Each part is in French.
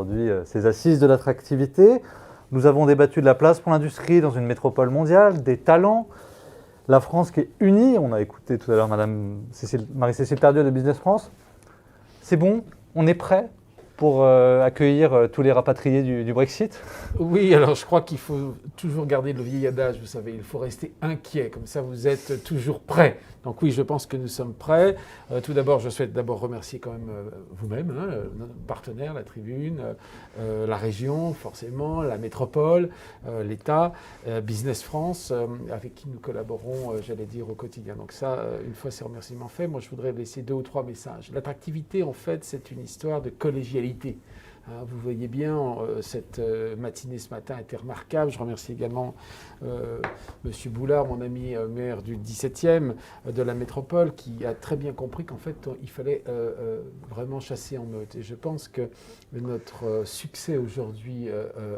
aujourd'hui ces assises de l'attractivité. Nous avons débattu de la place pour l'industrie dans une métropole mondiale, des talents, la France qui est unie. On a écouté tout à l'heure Marie-Cécile Tardieu de Business France. C'est bon, on est prêt pour accueillir tous les rapatriés du Brexit? Oui, alors je crois qu'il faut toujours garder le vieil adage, vous savez, il faut rester inquiet, comme ça vous êtes toujours prêt. Donc oui, je pense que nous sommes prêts. Tout d'abord, je souhaite d'abord remercier quand même vous-même, notre partenaire, la Tribune, la région, forcément, la métropole, l'État, Business France, avec qui nous collaborons, j'allais dire, au quotidien. Donc ça, une fois ces remerciements faits, moi je voudrais laisser 2 ou 3 messages. L'attractivité, en fait, c'est une histoire de collégialité. Vous voyez bien, cette matinée ce matin a été remarquable. Je remercie également Monsieur Boulard, mon ami maire du 17e de la métropole, qui a très bien compris qu'en fait, il fallait vraiment chasser en meute. Et je pense que notre succès aujourd'hui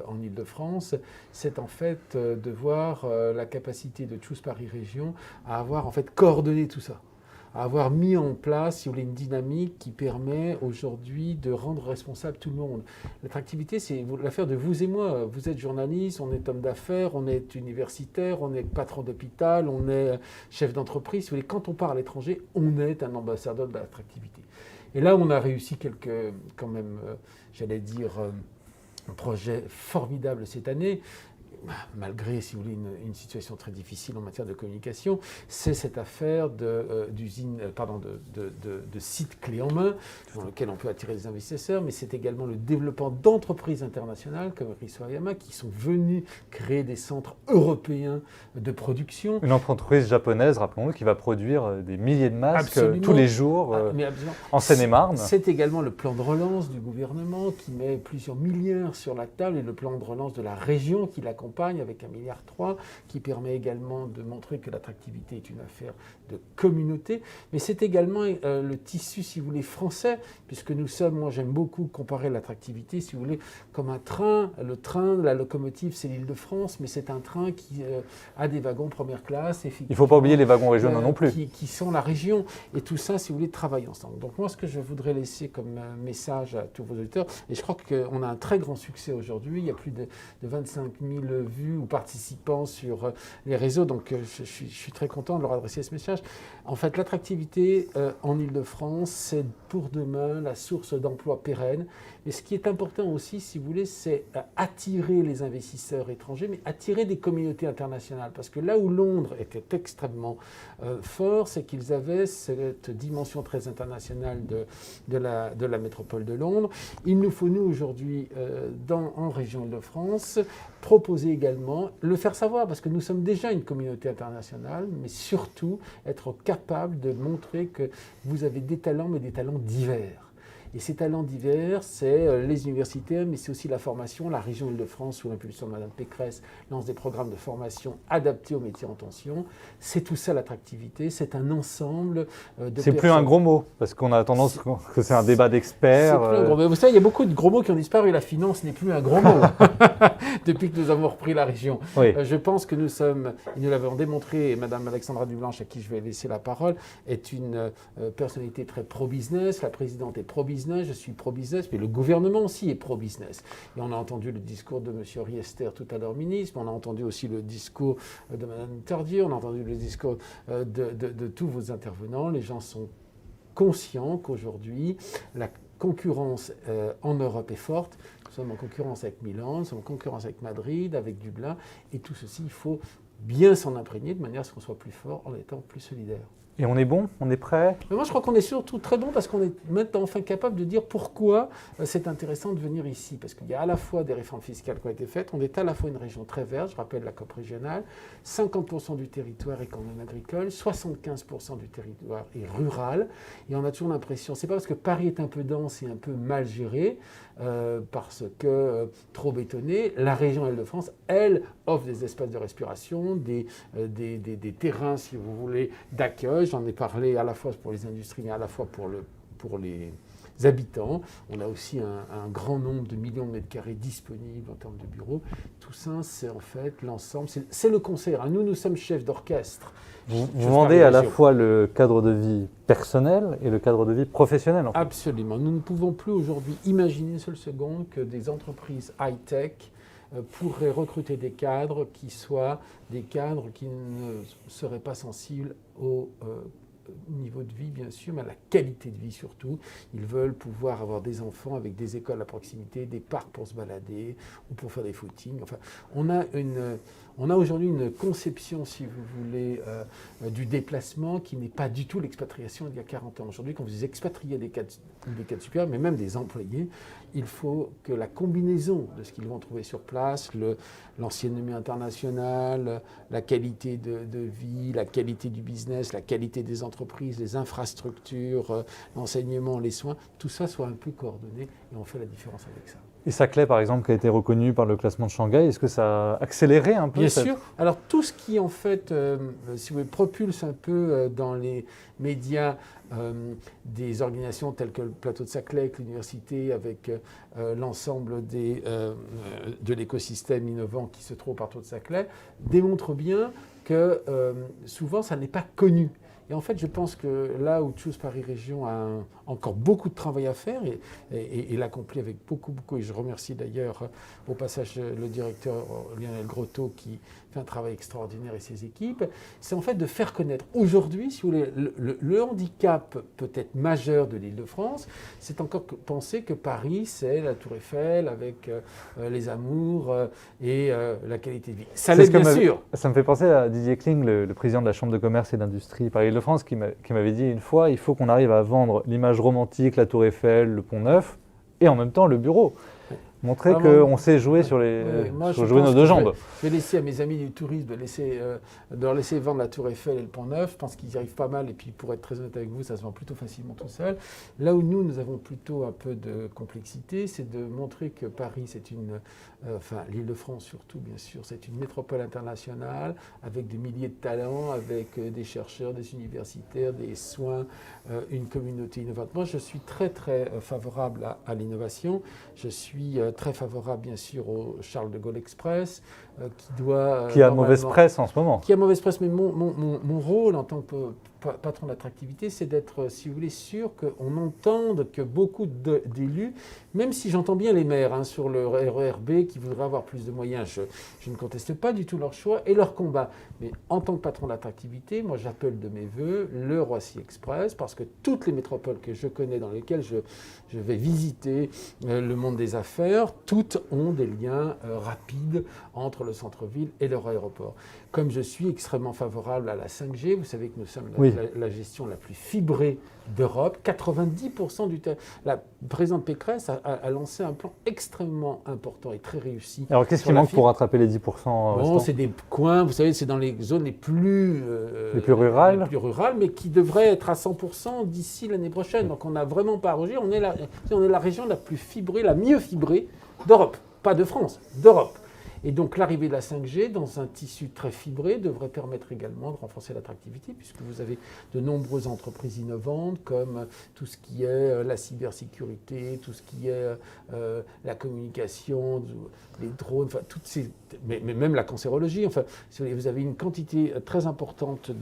en Île-de-France, c'est en fait de voir la capacité de Choose Paris Région à avoir en fait coordonné tout ça, à avoir mis en place, si vous voulez, une dynamique qui permet aujourd'hui de rendre responsable tout le monde. L'attractivité, c'est l'affaire de vous et moi. Vous êtes journaliste, on est homme d'affaires, on est universitaire, on est patron d'hôpital, on est chef d'entreprise. Si vous voulez, quand on part à l'étranger, on est un ambassadeur de l'attractivité. Et là, on a réussi quelques, quand même, j'allais dire, projets formidables cette année. Malgré, si vous voulez, une situation très difficile en matière de communication, c'est cette affaire de site clé en main, dans lequel on peut attirer des investisseurs, mais c'est également le développement d'entreprises internationales comme Risoayama qui sont venues créer des centres européens de production. Une entreprise japonaise, rappelons-le, qui va produire des milliers de masques Absolument. tous les jours en Seine-et-Marne. C'est également le plan de relance du gouvernement qui met plusieurs milliards sur la table et le plan de relance de la région qui l'accompagne avec 1,3 milliard, qui permet également de montrer que l'attractivité est une affaire de communauté. Mais c'est également le tissu, si vous voulez, français, puisque nous sommes, moi j'aime beaucoup comparer l'attractivité, si vous voulez, comme un train. Le train, la locomotive, c'est l'Île-de-France, mais c'est un train qui a des wagons première classe. Il ne faut pas oublier les wagons régionaux non plus. Qui sont la région. Et tout ça, si vous voulez, travaille ensemble. Donc moi, ce que je voudrais laisser comme message à tous vos auditeurs, et je crois qu'on a un très grand succès aujourd'hui, il y a plus de 25 000 vues ou participants sur les réseaux, donc je suis très content de leur adresser ce message. En fait, l'attractivité en Île-de-France, c'est pour demain la source d'emplois pérennes. Mais ce qui est important aussi, si vous voulez, c'est attirer les investisseurs étrangers, mais attirer des communautés internationales. Parce que là où Londres était extrêmement fort, c'est qu'ils avaient cette dimension très internationale de la métropole de Londres. Il nous faut, nous, aujourd'hui, en région Île-de-France, proposer également, le faire savoir, parce que nous sommes déjà une communauté internationale, mais surtout être capable de montrer que vous avez des talents, mais des talents divers. Et ces talents divers, c'est les universitaires, mais c'est aussi la formation. La région Île-de-France, sous l'impulsion de Mme Pécresse, lance des programmes de formation adaptés aux métiers en tension. C'est tout ça l'attractivité, c'est un ensemble de C'est plus un gros mot, parce qu'on a tendance que c'est un débat d'experts. C'est plus un gros mot. Vous savez, il y a beaucoup de gros mots qui ont disparu. La finance n'est plus un gros mot depuis que nous avons repris la région. Oui. Je pense que nous sommes, et nous l'avons démontré, et Mme Alexandra Dublanche, à qui je vais laisser la parole, est une personnalité très pro-business. La présidente est pro-business. Je suis pro-business, mais le gouvernement aussi est pro-business. Et on a entendu le discours de M. Riester tout à l'heure, ministre, on a entendu aussi le discours de Mme Tardieu, on a entendu le discours de tous vos intervenants. Les gens sont conscients qu'aujourd'hui, la concurrence en Europe est forte. Nous sommes en concurrence avec Milan, nous sommes en concurrence avec Madrid, avec Dublin, et tout ceci, il faut bien s'en imprégner de manière à ce qu'on soit plus fort en étant plus solidaire. Et on est bon, on est prêt. Mais moi, je crois qu'on est surtout très bon parce qu'on est maintenant enfin capable de dire pourquoi c'est intéressant de venir ici. Parce qu'il y a à la fois des réformes fiscales qui ont été faites, on est à la fois une région très verte, je rappelle la COP régionale, 50% du territoire est quand même agricole, 75% du territoire est rural, et on a toujours l'impression, c'est pas parce que Paris est un peu dense et un peu mal géré, parce que trop bétonné, la région Île-de-France, elle, offre des espaces de respiration, des terrains, si vous voulez, d'accueil. J'en ai parlé à la fois pour les industries, mais à la fois pour les habitants. On a aussi un grand nombre de millions de mètres carrés disponibles en termes de bureaux. Tout ça, c'est en fait l'ensemble, c'est le concert. Hein. Nous sommes chefs d'orchestre. Vous vendez à la fois le cadre de vie personnel et le cadre de vie professionnel. En fait. Absolument. Nous ne pouvons plus aujourd'hui imaginer une seule seconde que des entreprises high-tech pourraient recruter des cadres qui soient des cadres qui ne seraient pas sensibles au niveau de vie, bien sûr, mais à la qualité de vie surtout. Ils veulent pouvoir avoir des enfants avec des écoles à proximité, des parcs pour se balader ou pour faire des footings. Enfin, on a aujourd'hui une conception, si vous voulez, du déplacement qui n'est pas du tout l'expatriation d'il y a 40 ans. Aujourd'hui, quand vous expatriez des cadres supérieurs, mais même des employés, il faut que la combinaison de ce qu'ils vont trouver sur place, l'ancienneté internationale, la qualité de vie, la qualité du business, la qualité des entreprises, les infrastructures, l'enseignement, les soins, tout ça soit un peu coordonné et on fait la différence avec ça. Et Saclay, par exemple, qui a été reconnu par le classement de Shanghai, est-ce que ça a accéléré un peu Bien sûr. Alors tout ce qui, en fait, si vous voulez, propulse un peu dans les médias des organisations telles que le plateau de Saclay, avec l'université, avec l'ensemble de l'écosystème innovant qui se trouve au plateau de Saclay, démontre bien que souvent, ça n'est pas connu. Et en fait, je pense que là où Choose Paris Région a encore beaucoup de travail à faire et l'accomplit avec beaucoup, et je remercie d'ailleurs au passage le directeur Lionel Grotto qui fait un travail extraordinaire et ses équipes, c'est en fait de faire connaître aujourd'hui, si vous voulez, le handicap peut-être majeur de l'Île-de-France, c'est encore penser que Paris, c'est la Tour Eiffel avec les amours et la qualité de vie. Ça l'est bien sûr. Ça me fait penser à Didier Kling, le président de la Chambre de commerce et d'industrie Paris-Île-de-France, qui m'avait dit une fois, il faut qu'on arrive à vendre l'image romantique, la Tour Eiffel, le Pont Neuf, et en même temps le bureau. Montrer qu'on sait jouer sur jouer nos deux jambes. Je vais laisser à mes amis du tourisme de leur laisser vendre la Tour Eiffel et le Pont Neuf. Je pense qu'ils y arrivent pas mal. Et puis, pour être très honnête avec vous, ça se vend plutôt facilement tout seul. Là où nous avons plutôt un peu de complexité, c'est de montrer que Paris, c'est l'Île-de-France surtout, bien sûr, c'est une métropole internationale avec des milliers de talents, avec des chercheurs, des universitaires, des soins, une communauté innovante. Moi, je suis très, très favorable à l'innovation. Je suis très favorable, bien sûr, au Charles de Gaulle Express, qui a mauvaise presse en ce moment. Qui a mauvaise presse, mais mon rôle en tant que patron d'attractivité, c'est d'être, si vous voulez, sûr qu'on entende que beaucoup d'élus, même si j'entends bien les maires sur le RERB qui voudraient avoir plus de moyens, je ne conteste pas du tout leur choix et leur combat. Mais en tant que patron d'attractivité, moi j'appelle de mes voeux le Roissy Express, parce que toutes les métropoles que je connais, dans lesquelles je vais visiter le monde des affaires, toutes ont des liens rapides entre le centre-ville et leur aéroport. Comme je suis extrêmement favorable à la 5G, vous savez que nous sommes la gestion la plus fibrée d'Europe. 90% la présidente Pécresse a lancé un plan extrêmement important et très réussi. Alors qu'est-ce qui manque pour rattraper les 10% Bon, c'est des coins, vous savez, c'est dans les zones les plus rurales. Les plus rurales, mais qui devraient être à 100% d'ici l'année prochaine. Donc on n'a vraiment pas à rougir. On est la région la plus fibrée, la mieux fibrée d'Europe. Pas de France, d'Europe. Et donc l'arrivée de la 5G dans un tissu très fibré devrait permettre également de renforcer l'attractivité, puisque vous avez de nombreuses entreprises innovantes, comme tout ce qui est la cybersécurité, tout ce qui est la communication, les drones, enfin toutes ces, mais même la cancérologie. Enfin, vous avez une quantité très importante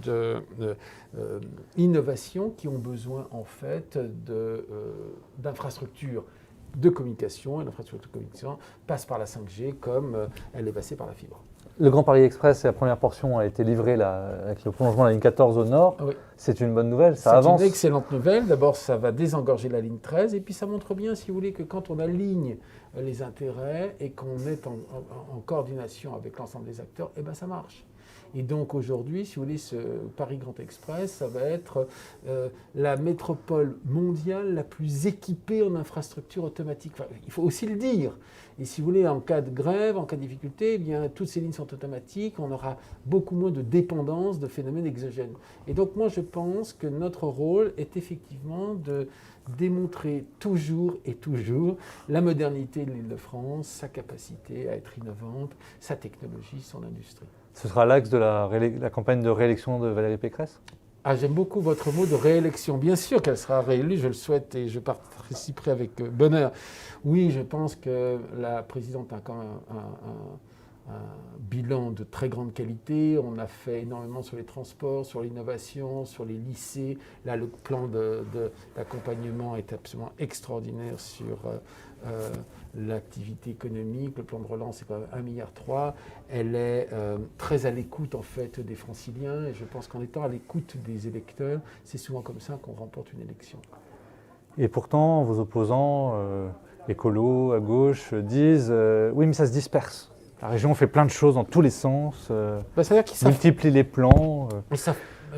d'innovations qui ont besoin en fait d'infrastructures de communication, et l'infrastructure de communication passe par la 5G comme elle est passée par la fibre. Le Grand Paris Express, la première portion a été livrée avec le prolongement de la ligne 14 au nord. Oui. C'est une bonne nouvelle, ça avance. C'est une excellente nouvelle. D'abord, ça va désengorger la ligne 13 et puis ça montre bien, si vous voulez, que quand on aligne les intérêts et qu'on est en coordination avec l'ensemble des acteurs, eh ben ça marche. Et donc aujourd'hui, si vous voulez, ce Paris Grand Express, ça va être la métropole mondiale la plus équipée en infrastructures automatiques. Enfin, il faut aussi le dire. Et si vous voulez, en cas de grève, en cas de difficulté, eh bien, toutes ces lignes sont automatiques. On aura beaucoup moins de dépendance de phénomènes exogènes. Et donc moi, je pense que notre rôle est effectivement de démontrer toujours et toujours la modernité de l'Île-de-France, sa capacité à être innovante, sa technologie, son industrie. Ce sera l'axe de la campagne de réélection de Valérie Pécresse ? Ah, j'aime beaucoup votre mot de réélection. Bien sûr qu'elle sera réélue, je le souhaite et je participerai avec bonheur. Oui, je pense que la présidente a quand même un bilan de très grande qualité. On a fait énormément sur les transports, sur l'innovation, sur les lycées. Là, le plan d'accompagnement est absolument extraordinaire sur l'activité économique. Le plan de relance, c'est quand même 1,3 milliard. Elle est très à l'écoute, en fait, des franciliens. Et je pense qu'en étant à l'écoute des électeurs, c'est souvent comme ça qu'on remporte une élection. Et pourtant, vos opposants, écolos, à gauche, disent oui, mais ça se disperse. La région fait plein de choses dans tous les sens, C'est-à-dire qu'ils multiplie les plans.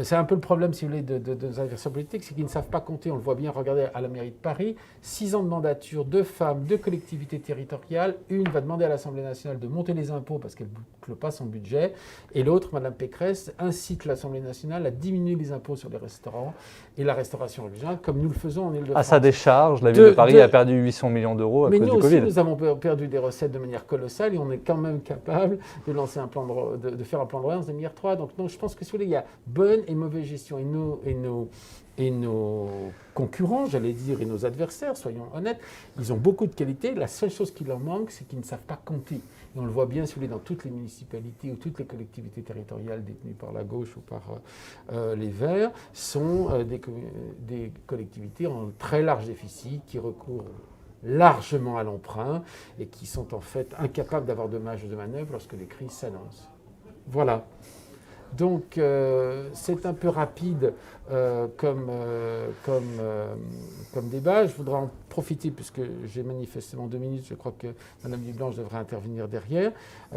C'est un peu le problème, si vous voulez, de nos adversaires politiques, c'est qu'ils ne savent pas compter. On le voit bien, regardez à la mairie de Paris, 6 ans de mandature, 2 femmes, 2 collectivités territoriales. Une va demander à l'Assemblée nationale de monter les impôts parce qu'elle ne boucle pas son budget. Et l'autre, Mme Pécresse, incite l'Assemblée nationale à diminuer les impôts sur les restaurants et la restauration régionale, comme nous le faisons en Île-de-France. À sa décharge, la ville de Paris a perdu 800 millions d'euros à cause du Covid. Mais nous aussi, nous avons perdu des recettes de manière colossale et on est quand même capable de lancer un plan de faire un plan de relance de 1,3 milliard. Donc non, je pense que si vous voulez, il y a bonne et mauvaise gestion. Et nos concurrents, j'allais dire, et nos adversaires, soyons honnêtes, ils ont beaucoup de qualités. La seule chose qui leur manque, c'est qu'ils ne savent pas compter. Et on le voit bien, si vous voulez, dans toutes les municipalités ou toutes les collectivités territoriales détenues par la gauche ou par les Verts, sont des collectivités en très large déficit qui recourent largement à l'emprunt et qui sont en fait incapables d'avoir de marge de manœuvre lorsque les crises s'annoncent. Voilà. Donc c'est un peu rapide comme débat. Je voudrais en profiter, puisque j'ai manifestement 2 minutes, je crois que Mme Dublanche devrait intervenir derrière,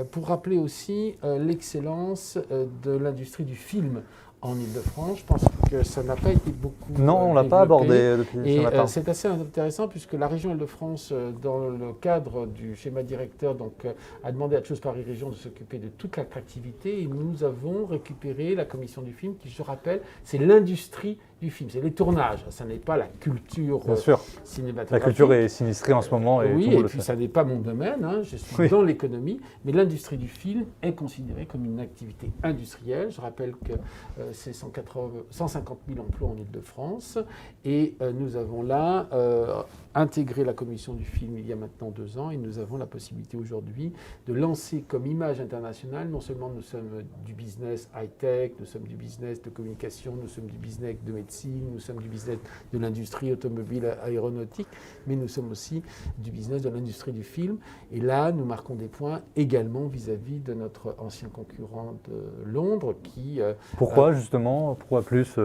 pour rappeler aussi l'excellence de l'industrie du film en Île-de-France. Je pense que ça n'a pas été beaucoup Non, on ne l'a pas abordé depuis ce matin. C'est assez intéressant puisque la région Île-de-France, dans le cadre du schéma directeur, a demandé à Choose Paris Région de s'occuper de toute l'attractivité et nous avons récupéré la commission du film qui, je rappelle, c'est l'industrie du film, c'est les tournages, ça n'est pas la culture cinématographique. La culture est sinistrée en ce moment et oui, tout le monde et le puis sait. ça n'est pas mon domaine, hein, je suis dans l'économie, mais l'industrie du film est considérée comme une activité industrielle. Je rappelle que c'est 150 000 emplois en Île-de-France et nous avons là intégré la commission du film il y a maintenant 2 ans et nous avons la possibilité aujourd'hui de lancer comme image internationale, non seulement nous sommes du business high-tech, nous sommes du business de communication, nous sommes du business de médecine, nous sommes du business de l'industrie automobile aéronautique, mais nous sommes aussi du business de l'industrie du film. Et là, nous marquons des points également vis-à-vis de notre ancien concurrent de Londres qui... Pourquoi justement? Pourquoi plus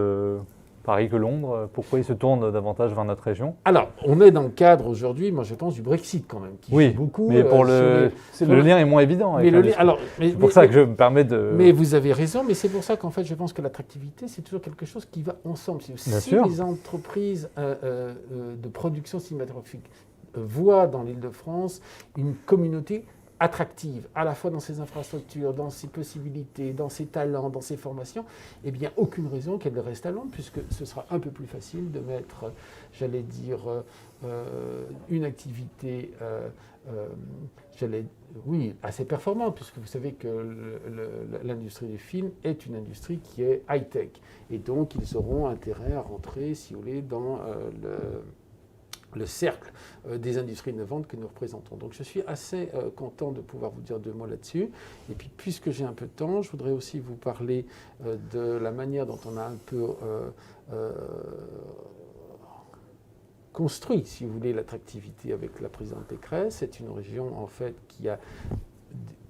Paris que Londres? Pourquoi ils se tournent davantage vers notre région? Alors, on est dans le cadre aujourd'hui, moi je pense, du Brexit quand même, qui joue beaucoup. Mais pour le lien est moins évident. C'est pour ça que je me permets de... Mais vous avez raison, mais c'est pour ça qu'en fait, je pense que l'attractivité, c'est toujours quelque chose qui va ensemble. Si les entreprises de production cinématographique voient dans l'Île-de-France une communauté attractive, à la fois dans ses infrastructures, dans ses possibilités, dans ses talents, dans ses formations, eh bien, aucune raison qu'elle reste à Londres, puisque ce sera un peu plus facile de mettre, j'allais dire, une activité, assez performante, puisque vous savez que l'industrie du film est une industrie qui est high-tech. Et donc, ils auront intérêt à rentrer, si vous voulez, dans le cercle des industries innovantes que nous représentons. Donc je suis assez content de pouvoir vous dire 2 mots là-dessus. Et puis puisque j'ai un peu de temps, je voudrais aussi vous parler de la manière dont on a un peu construit, si vous voulez, l'attractivité avec la présidente Pécresse. C'est une région en fait qui a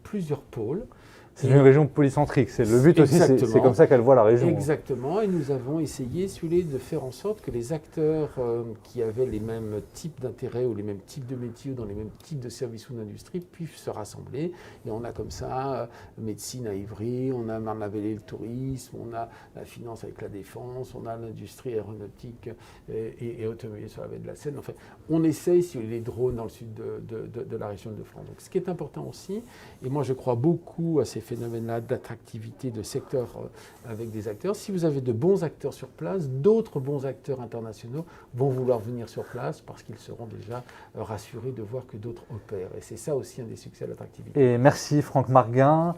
plusieurs pôles. C'est une région polycentrique, c'est le but aussi, c'est comme ça qu'elle voit la région. Exactement, et nous avons essayé, si vous voulez, de faire en sorte que les acteurs qui avaient les mêmes types d'intérêts ou les mêmes types de métiers ou dans les mêmes types de services ou d'industries puissent se rassembler. Et on a comme ça médecine à Ivry, on a Marne-la-Vallée le tourisme, on a la finance avec la défense, on a l'industrie aéronautique et automobile sur la baie de la Seine. Enfin, on essaye, si vous voulez, les drones dans le sud de la région de France. Donc, ce qui est important aussi, et moi je crois beaucoup à ces phénomène-là d'attractivité de secteur avec des acteurs. Si vous avez de bons acteurs sur place, d'autres bons acteurs internationaux vont vouloir venir sur place parce qu'ils seront déjà rassurés de voir que d'autres opèrent. Et c'est ça aussi un des succès de l'attractivité. Et merci Franck Marguin.